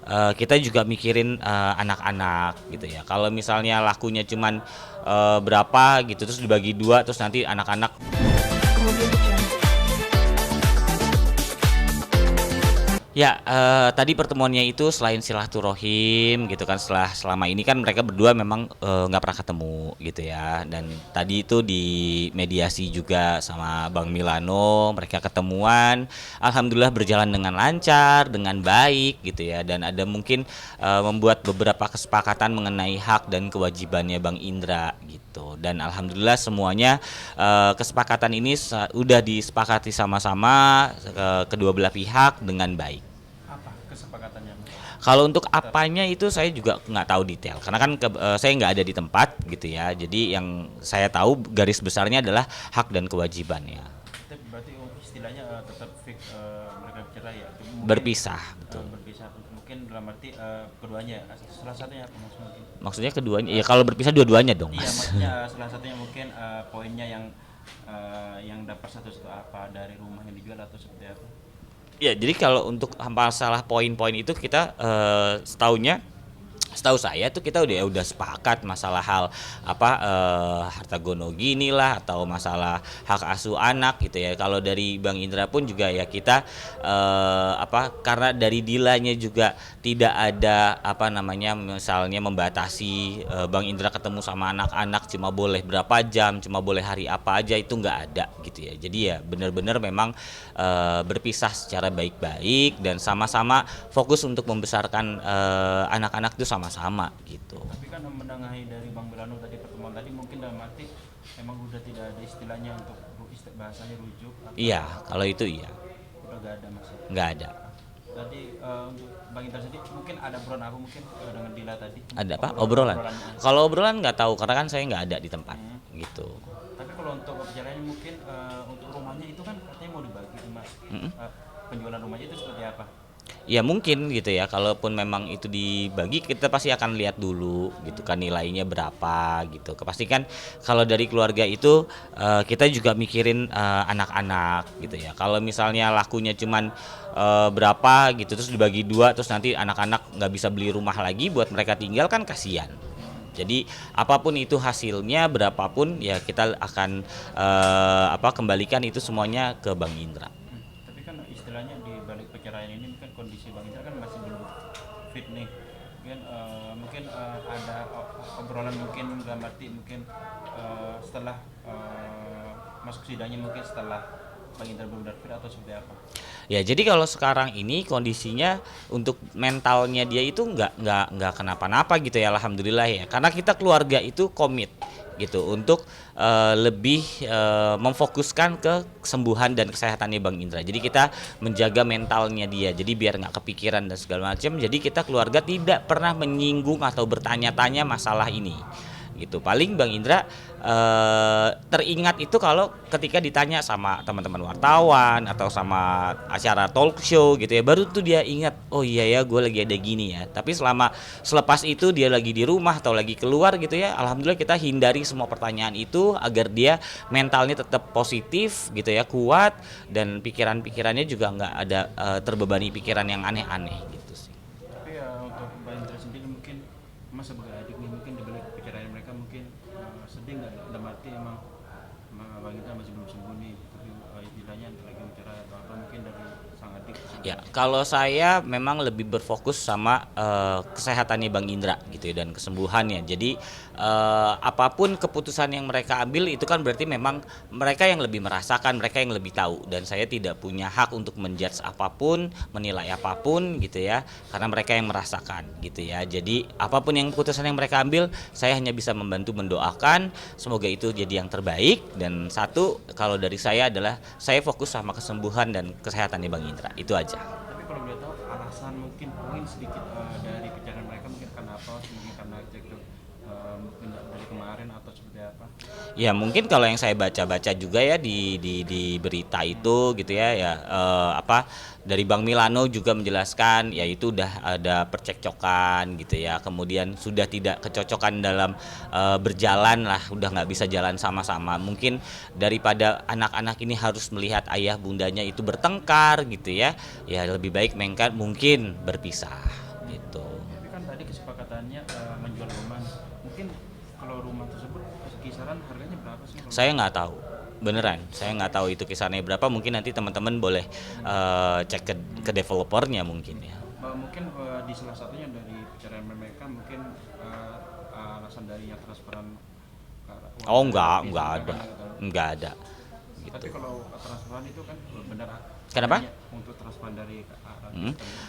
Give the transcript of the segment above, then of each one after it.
kita juga mikirin anak-anak gitu ya. Kalau misalnya lakunya cuman berapa gitu terus dibagi dua terus nanti anak-anak. Ya, tadi pertemuannya itu selain silaturahim gitu kan, selama ini kan mereka berdua memang, nggak pernah ketemu gitu ya, dan tadi itu di mediasi juga sama Bang Milano, mereka ketemuan, alhamdulillah berjalan dengan lancar, dengan baik gitu ya, dan ada mungkin, membuat beberapa kesepakatan mengenai hak dan kewajibannya Bang Indra gitu, dan alhamdulillah semuanya, kesepakatan ini udah disepakati sama-sama, kedua belah pihak dengan baik. Apa kesepakatannya? Kalau untuk apanya itu saya juga nggak tahu detail karena kan saya nggak ada di tempat gitu ya. Jadi yang saya tahu garis besarnya adalah hak dan kewajibannya. Tapi berarti istilahnya tetap fix mereka bicara ya. Mungkin Berpisah, betul. berpisah mungkin dalam arti keduanya salah satunya apa maksudnya? Maksudnya keduanya ya kalau berpisah dua-duanya dong, Iya Mas. maksudnya salah satunya mungkin poinnya yang dapat satu apa dari rumah yang dijual atau seperti apa? Ya, jadi kalau untuk masalah poin-poin itu kita setahu saya tuh kita udah sepakat masalah hal apa harta gono gini lah atau masalah hak asuh anak gitu ya. Kalau dari Bang Indra pun juga ya kita karena dari dilanya juga tidak ada apa namanya misalnya membatasi Bang Indra ketemu sama anak-anak cuma boleh berapa jam, cuma boleh hari apa aja itu nggak ada gitu ya. Jadi ya benar-benar memang berpisah secara baik-baik dan sama-sama fokus untuk membesarkan anak-anak itu sama-sama gitu. Tapi kan menengahi dari Bang Belano tadi pertemuan tadi mungkin dalam arti emang udah tidak ada istilahnya untuk bahasanya rujuk atau Iya, kalau itu iya, udah gak ada mas. nggak ada. Tadi untuk Bang Inter sendiri mungkin ada obrolan apa mungkin dengan Dila tadi Ada apa? Obrolan. Kalau obrolan nggak tahu karena kan saya nggak ada di tempat gitu. Tapi kalau untuk perjalanannya mungkin untuk rumahnya itu kan katanya mau dibagi mas. Mm-mm. Penjualan rumahnya itu seperti apa? Ya mungkin gitu ya, kalaupun memang itu dibagi kita pasti akan lihat dulu gitu kan nilainya berapa gitu. Pastikan kalau dari keluarga itu kita juga mikirin anak-anak gitu ya. Kalau misalnya lakunya cuman berapa gitu terus dibagi dua terus nanti anak-anak nggak bisa beli rumah lagi buat mereka tinggal kan kasihan. Jadi apapun itu hasilnya berapapun ya kita akan kembalikan itu semuanya ke Bang Indra. Tapi kan istilahnya di balik perceraian ini kan kondisi Bang Indra kan masih belum fit nih. Mungkin ada obrolan mungkin dalam arti mungkin setelah masuk sidangnya mungkin setelah Bang Indra benar fit atau seperti apa? Ya jadi kalau sekarang ini kondisinya untuk mentalnya dia itu nggak kenapa-napa gitu ya alhamdulillah ya karena kita keluarga itu komit gitu untuk lebih memfokuskan ke kesembuhan dan kesehatannya Bang Indra. Jadi kita menjaga mentalnya dia. Jadi biar nggak kepikiran dan segala macam. Jadi kita keluarga tidak pernah menyinggung atau bertanya-tanya masalah ini. Gitu. Paling Bang Indra teringat itu kalau ketika ditanya sama teman-teman wartawan atau sama acara talk show gitu ya baru tuh dia ingat oh iya ya gue lagi ada gini ya tapi selepas itu dia lagi di rumah atau lagi keluar gitu ya alhamdulillah kita hindari semua pertanyaan itu agar dia mentalnya tetap positif gitu ya kuat dan pikiran-pikirannya juga nggak ada terbebani pikiran yang aneh-aneh gitu sih. Tapi untuk Mbak Indra sendiri mungkin Mas sebagai adik nih mungkin di balik perceraian mereka mungkin sedih nggak? Dalam arti emang Bang Indra masih belum sembuh nih, tapi istilahnya lagi bicara atau apa mungkin dari sang adik. Ya, kalau saya memang lebih berfokus sama kesehatannya Bang Indra gitu ya dan kesembuhannya. Jadi apapun keputusan yang mereka ambil itu kan berarti memang mereka yang lebih merasakan, mereka yang lebih tahu dan saya tidak punya hak untuk menjudge apapun, menilai apapun gitu ya, karena mereka yang merasakan gitu ya. Jadi apapun yang keputusan yang mereka ambil, saya hanya bisa membantu mendoakan semoga itu jadi yang terbaik dan satu kalau dari saya adalah saya fokus sama kesembuhan dan kesehatannya Bang Indra. Itu aja. Tapi kalau boleh tahu alasan mungkin sedikit dari perjalanan mereka mungkin karena apa? Mungkin karena cekcok mungkin dari kemarin atau seperti apa? Ya mungkin kalau yang saya baca-baca juga ya di berita itu gitu ya dari Bang Milano juga menjelaskan ya itu udah ada percekcokan gitu ya kemudian sudah tidak kecocokan dalam berjalan lah udah nggak bisa jalan sama-sama mungkin daripada anak-anak ini harus melihat ayah bundanya itu bertengkar gitu ya lebih baik mereka mungkin berpisah gitu. istilahnya menjual rumah. Mungkin kalau rumah tersebut kisaran harganya berapa sih? Saya nggak tahu, beneran. Saya nggak tahu itu kisarannya berapa. Mungkin nanti teman-teman boleh cek ke developernya mungkin ya. Mungkin di salah satunya dari perceraian mereka mungkin alasan dari yang transferan ke arah uang. Oh nggak ada. Gitu. Tapi kalau transferan itu kan benar. Kenapa? Untuk transferan dari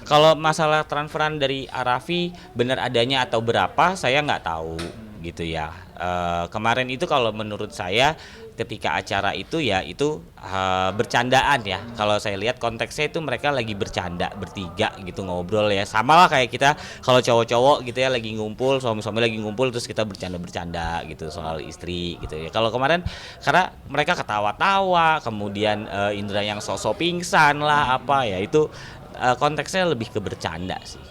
Kalau masalah transferan dari Arafi benar adanya atau berapa, saya nggak tahu gitu ya. Kemarin itu kalau menurut saya ketika acara itu ya itu bercandaan ya. Kalau saya lihat konteksnya itu mereka lagi bercanda bertiga gitu ngobrol ya. Sama lah kayak kita kalau cowok-cowok gitu ya lagi ngumpul, suami-suami lagi ngumpul terus kita bercanda-bercanda gitu soal istri gitu ya. Kalau kemarin karena mereka ketawa-tawa, kemudian Indra yang sosok pingsan lah apa ya itu konteksnya lebih ke bercanda sih.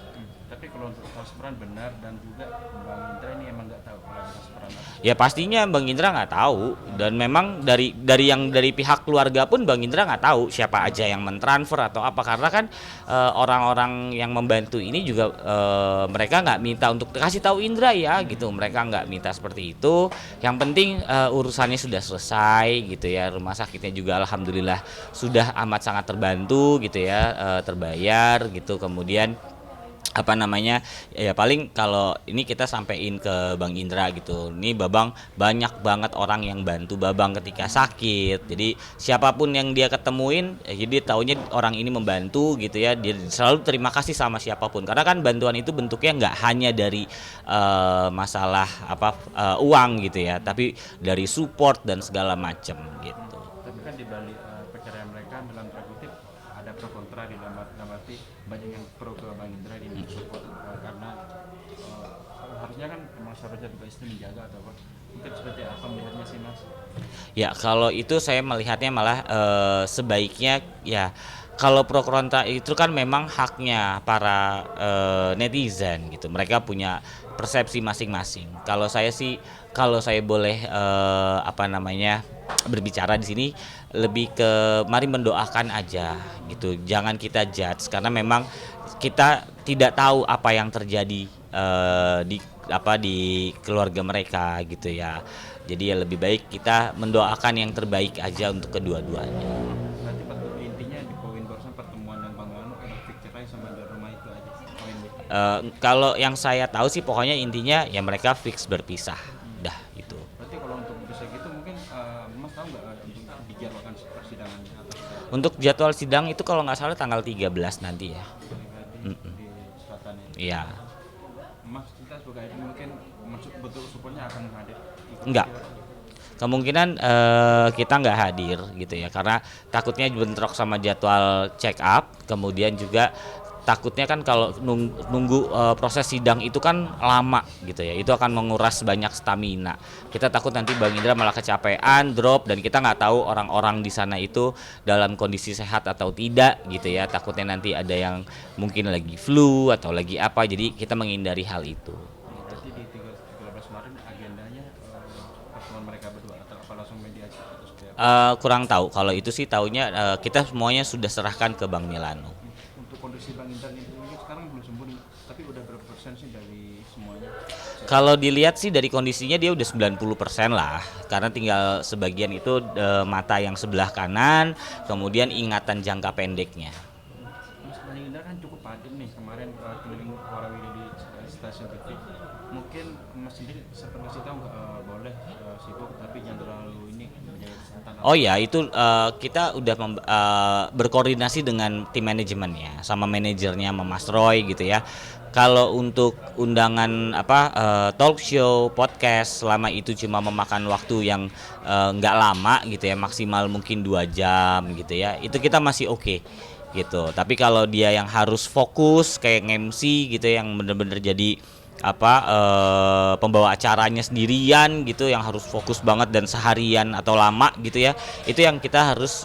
Tapi kalau untuk transferan benar dan juga Bang Indra ini emang nggak tahu kalau ada transferan apa? Ya pastinya Bang Indra nggak tahu dan memang dari pihak keluarga pun Bang Indra nggak tahu siapa aja yang mentransfer atau apa karena kan orang-orang yang membantu ini juga mereka nggak minta untuk kasih tahu Indra ya gitu, mereka nggak minta seperti itu. Yang penting urusannya sudah selesai gitu ya, rumah sakitnya juga alhamdulillah sudah amat sangat terbantu gitu ya, terbayar gitu. Kemudian apa namanya ya paling kalau ini kita sampein ke Bang Indra gitu, ini Babang banyak banget orang yang bantu Babang ketika sakit, jadi siapapun yang dia ketemuin jadi taunya orang ini membantu gitu ya, dia selalu terima kasih sama siapapun karena kan bantuan itu bentuknya nggak hanya dari masalah uang gitu ya, tapi dari support dan segala macam gitu. Tapi kan di balik perceraian mereka dalam tanda kutip ada pro kontra di dalam arti banyak yang pro ke Bang Indra ini support karena harusnya kan memang seharusnya juga istri menjaga atau apa, mungkin seperti apa melihatnya sih Mas? Ya kalau itu saya melihatnya malah sebaiknya ya kalau pro kontra itu kan memang haknya para netizen gitu, mereka punya persepsi masing-masing. Kalau saya sih kalau saya boleh berbicara di sini lebih ke mari mendoakan aja gitu, jangan kita judge karena memang kita tidak tahu apa yang terjadi di keluarga mereka gitu ya. Jadi ya lebih baik kita mendoakan yang terbaik aja untuk kedua-duanya. Berarti intinya di poin barusan pertemuan yang Bang Lano ada fix cerai sama di rumah itu aja poinnya. Kalau yang saya tahu sih pokoknya intinya ya mereka fix berpisah. Dah itu. Berarti kalau untuk bisa gitu mungkin Mas tahu nggak untuk dijadwalkan persidangannya atau Untuk jadwal sidang itu kalau nggak salah tanggal 13 nanti ya. di selatan ini? Iya. Mas kita sebagai ini mungkin masuk betul supportnya akan hadir? Enggak. Kemungkinan kita nggak hadir gitu ya karena takutnya bentrok sama jadwal check up, kemudian juga takutnya kan kalau nunggu proses sidang itu kan lama gitu ya, itu akan menguras banyak stamina. Kita takut nanti Bang Indra malah kecapean, drop, dan kita nggak tahu orang-orang di sana itu dalam kondisi sehat atau tidak gitu ya, takutnya nanti ada yang mungkin lagi flu atau lagi apa, jadi kita menghindari hal itu. Berarti di 13 Maret agendanya pertemuan mereka berdua atau apa langsung mediasi atau seperti apa? Kurang tahu, kalau itu sih taunya kita semuanya sudah serahkan ke Bang Milano. Untuk kondisi Bang Indra ini sekarang belum sembuh nih, tapi udah berapa persen sih dari semuanya? Kalau dilihat sih dari kondisinya dia udah 90% lah, karena tinggal sebagian itu mata yang sebelah kanan, kemudian ingatan jangka pendeknya. Mas Bang Indra kan cukup padat nih kemarin keliling warawiri di stasiun TV. Mungkin Mas sendiri sempat ngasih tahu nggak boleh sibuk tapi jangan terlalu ini menjaga kesehatan. Oh ya, itu kita udah berkoordinasi dengan tim manajemennya sama manajernya Mas Roy gitu ya. Kalau untuk undangan talk show, podcast selama itu cuma memakan waktu yang nggak lama gitu ya, maksimal mungkin 2 jam gitu ya. Itu kita masih oke gitu. Tapi kalau dia yang harus fokus kayak MC gitu yang bener-bener jadi pembawa acaranya sendirian gitu yang harus fokus banget dan seharian atau lama gitu ya, itu yang kita harus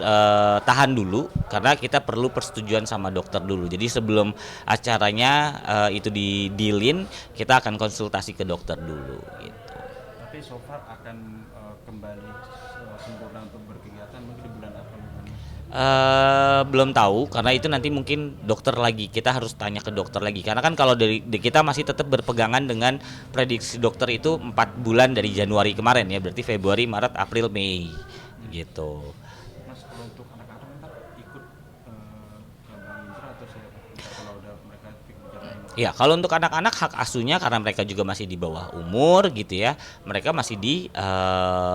tahan dulu karena kita perlu persetujuan sama dokter dulu. Jadi sebelum acaranya itu di-dealin, kita akan konsultasi ke dokter dulu gitu. Tapi so far akan kembali sempurna untuk berkegiatan mungkin di bulan apa? Belum tahu karena itu nanti mungkin dokter lagi, kita harus tanya ke dokter lagi karena kan kalau dari kita masih tetap berpegangan dengan prediksi dokter itu 4 bulan dari Januari kemarin ya, berarti Februari, Maret, April, Mei gitu. Mas, kalau untuk anak-anak ntar ikut ke Bang Indra atau siapa? Ntar kalau udah mereka fix bicara ini. Ya, kalau untuk anak-anak hak asuhnya karena mereka juga masih di bawah umur gitu ya, mereka masih di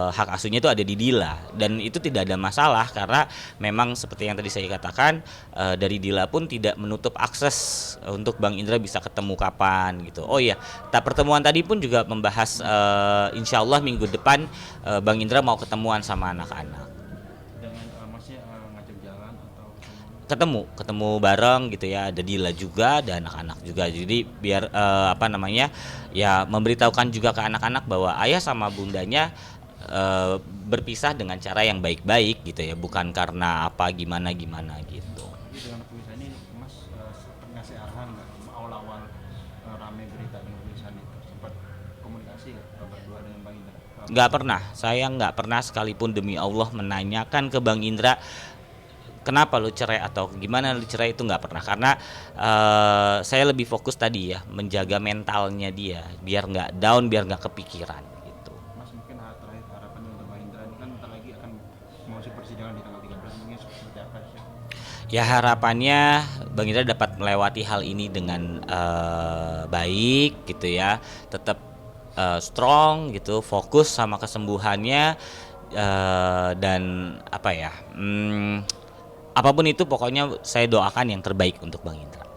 hak asuhnya itu ada di Dila dan itu tidak ada masalah karena memang seperti yang tadi saya katakan dari Dila pun tidak menutup akses untuk Bang Indra bisa ketemu kapan gitu. Oh iya, pertemuan tadi pun juga membahas insya Allah minggu depan Bang Indra mau ketemuan sama anak-anak. Dengan masnya ngajak jalan atau Ketemu bareng gitu ya, ada Dila juga, ada anak-anak juga, jadi biar ya memberitahukan juga ke anak-anak bahwa ayah sama bundanya berpisah dengan cara yang baik-baik gitu ya, bukan karena apa gimana gitu. tapi dengan tulisan ini Mas sempat ngasih arahan nggak awal-awal rame berita dengan tulisan itu, sempat komunikasi nggak berdua dengan Bang Indra? Nggak pernah, saya nggak pernah sekalipun demi Allah menanyakan ke Bang Indra kenapa lu cerai atau gimana lu cerai, itu nggak pernah karena saya lebih fokus tadi ya menjaga mentalnya dia biar nggak down, biar nggak kepikiran gitu. Mas, mungkin terakhir harapannya untuk Bang Indra ini kan bentar lagi akan mau si persidangan di tanggal 13, mungkin seperti apa sih? Ya harapannya Bang Indra dapat melewati hal ini dengan baik gitu ya, tetap strong gitu, fokus sama kesembuhannya dan apa ya, apapun itu pokoknya saya doakan yang terbaik untuk Bang Indra.